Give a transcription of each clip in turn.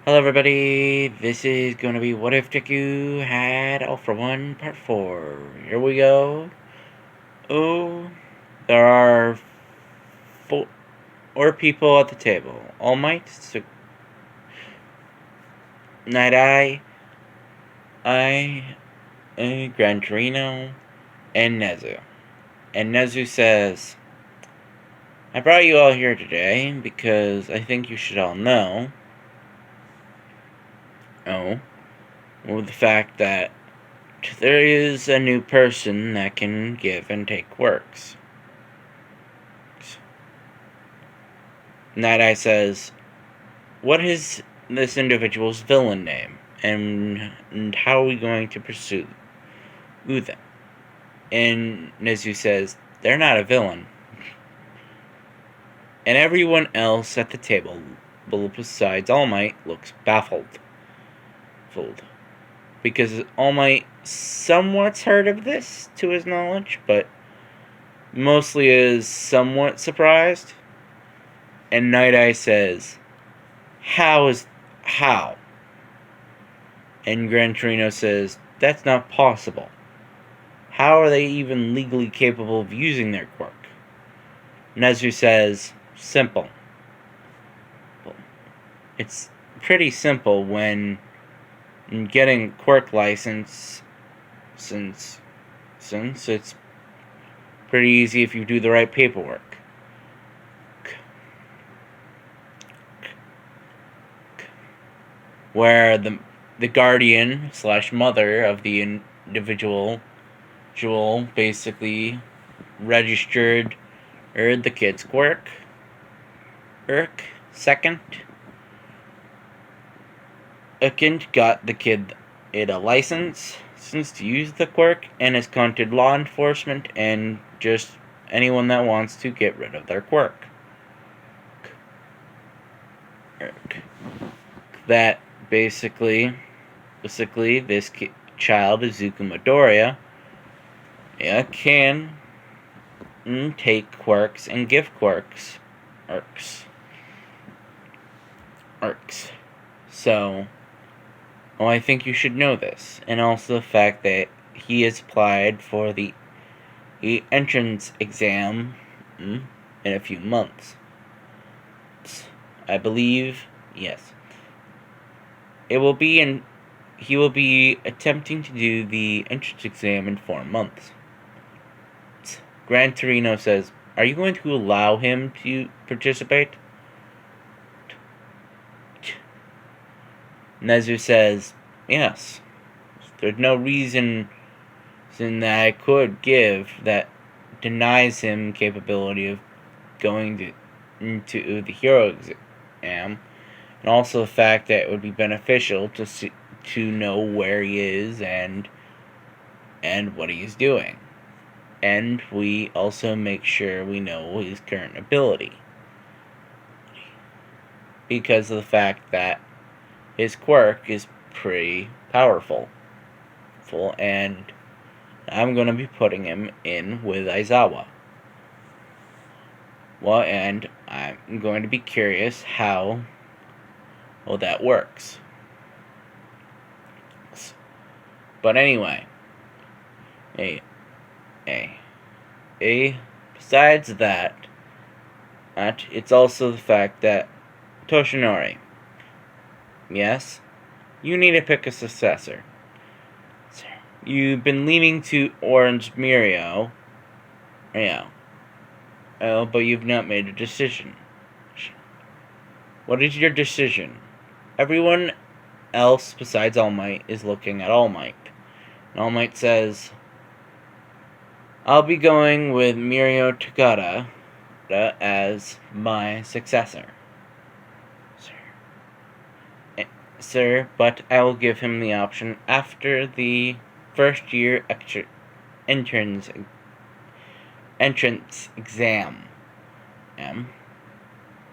Hello everybody, this is going to be What If Deku had All For One Part 4. Here we go. Oh, there are four people at the table. All Might, Night Eye, Gran Torino, and Nezu. And Nezu says, I brought you all here today because I think you should all know the fact that there is a new person that can give and take quirks. Night Eye says, what is this individual's villain name? And how are we going to pursue them? And Nezu says, they're not a villain. And everyone else at the table, besides All Might, looks baffled. Because All Might somewhat heard of this to his knowledge, but mostly is somewhat surprised. And Night Eye says, How? And Gran Torino says, that's not possible. How are they even legally capable of using their quirk? Nezu says, simple. It's pretty simple when getting quirk license, since it's pretty easy if you do the right paperwork. Where the guardian / mother of the individual basically registered the kid's quirk. Second got the kid a license to use the quirk and has contacted law enforcement and just anyone that wants to get rid of their quirk. That basically this child, Izuku Midoriya, can take quirks and give quirks. So, I think you should know this. And also the fact that he has applied for the entrance exam in a few months. I believe, yes. He will be attempting to do the entrance exam in 4 months. Gran Torino says, are you going to allow him to participate? Nezu says, yes. There's no reason that I could give that denies him capability of going into the hero exam. And also the fact that it would be beneficial to know where he is and what he's doing. And we also make sure we know his current ability. Because of the fact that his quirk is pretty powerful. And I'm going to be putting him in with Aizawa. Well, and I'm going to be curious how that works. But anyway, besides that, it's also the fact that Toshinori, yes, you need to pick a successor. You've been leaning to Orange Mirio, but you've not made a decision. What is your decision? Everyone else besides All Might is looking at All Might. And All Might says, I'll be going with Mirio Tagada as my successor. Sir, but I will give him the option after the first year entrance exam.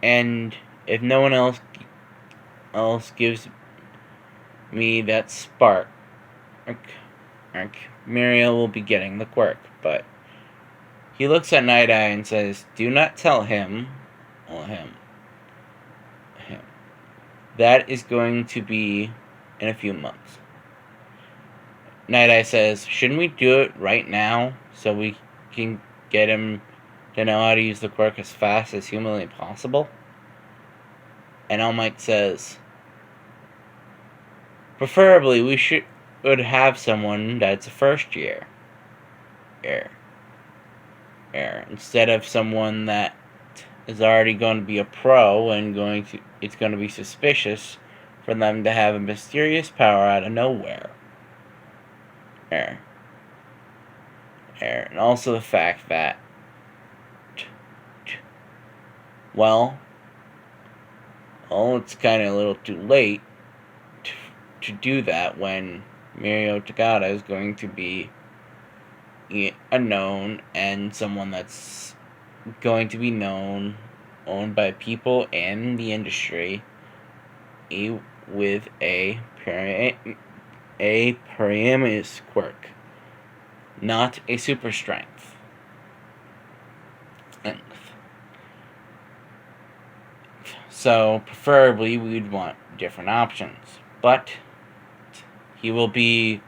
And if no one else gives me that spark, Mirio will be getting the quirk. But he looks at Night Eye and says, do not tell him, That is going to be in a few months. Night Eye says, shouldn't we do it right now so we can get him to know how to use the quirk as fast as humanly possible? And All Might says, preferably we would have someone that's a first year. Instead of someone that is already going to be a pro and it's going to be suspicious for them to have a mysterious power out of nowhere. And also the fact that, well, it's kind of a little too late to do that when Mirio Takada is going to be unknown and someone that's going to be owned by people in the industry with a Paramus quirk, not a super strength. So, preferably, we'd want different options. But he will be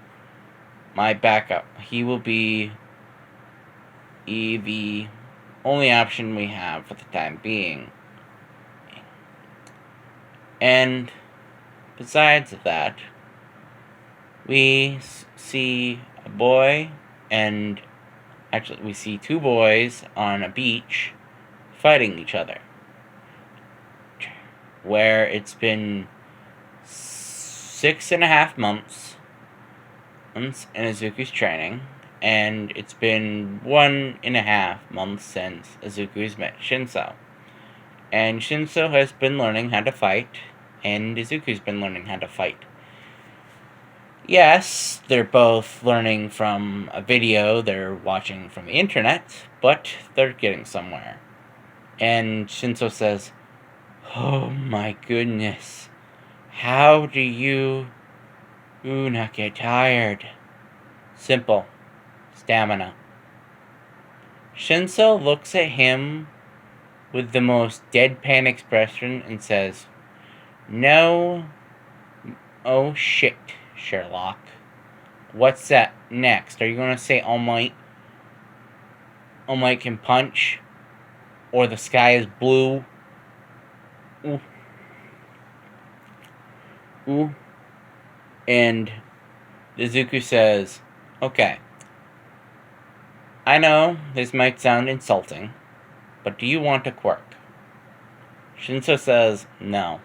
my backup. He will be the only option we have for the time being. And besides that, we see a boy, and actually we see two boys on a beach fighting each other, where it's been 6.5 months in Izuku's training, and it's been 1.5 months since Izuku's met Shinso. And Shinso has been learning how to fight, and Izuku's been learning how to fight. Yes, they're both learning from a video they're watching from the internet, but they're getting somewhere. And Shinso says, oh my goodness, how do you not get tired? Simple. Stamina. Shinso looks at him with the most deadpan expression and says, no, oh shit, Sherlock. What's that next? Are you going to say All Might can punch? Or the sky is blue? Ooh. And Izuku says, okay, I know this might sound insulting, but do you want a quirk? Shinso says, no.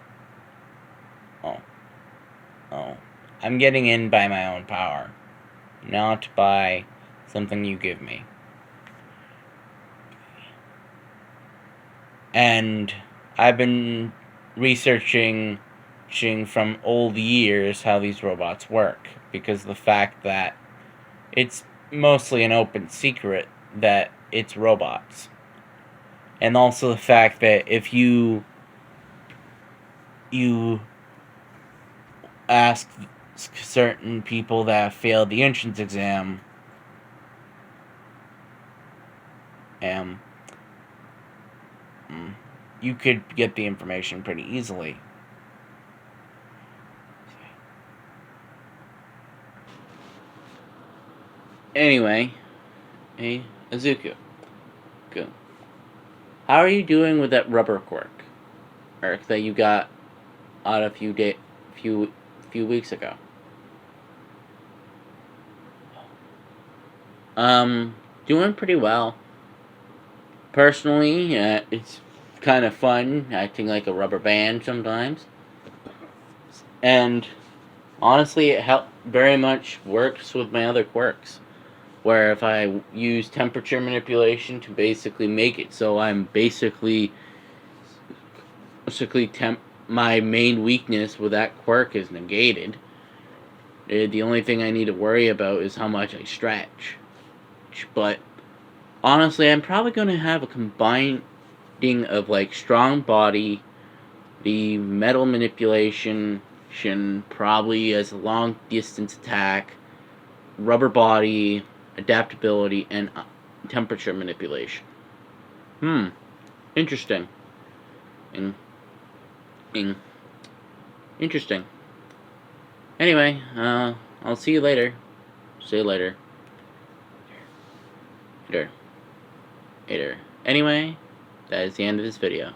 Oh. I'm getting in by my own power, not by something you give me. And I've been researching from old years how these robots work, because the fact that it's mostly an open secret that it's robots. And also the fact that if you ask certain people that have failed the entrance exam, you could get the information pretty easily. Anyway, hey, Izuku. Good. How are you doing with that rubber quirk, Eric, that you got out a few weeks ago? Doing pretty well. Personally, it's kind of fun acting like a rubber band sometimes. And honestly, it very much works with my other quirks. Where if I use temperature manipulation to basically make it so I'm basically my main weakness with that quirk is negated. The only thing I need to worry about is how much I stretch. But honestly, I'm probably going to have a combining of like strong body, the metal manipulation, probably as a long distance attack, rubber body, adaptability, and temperature manipulation. Interesting. Interesting. Anyway, I'll see you later. See you later. Later. Later. Anyway, that is the end of this video.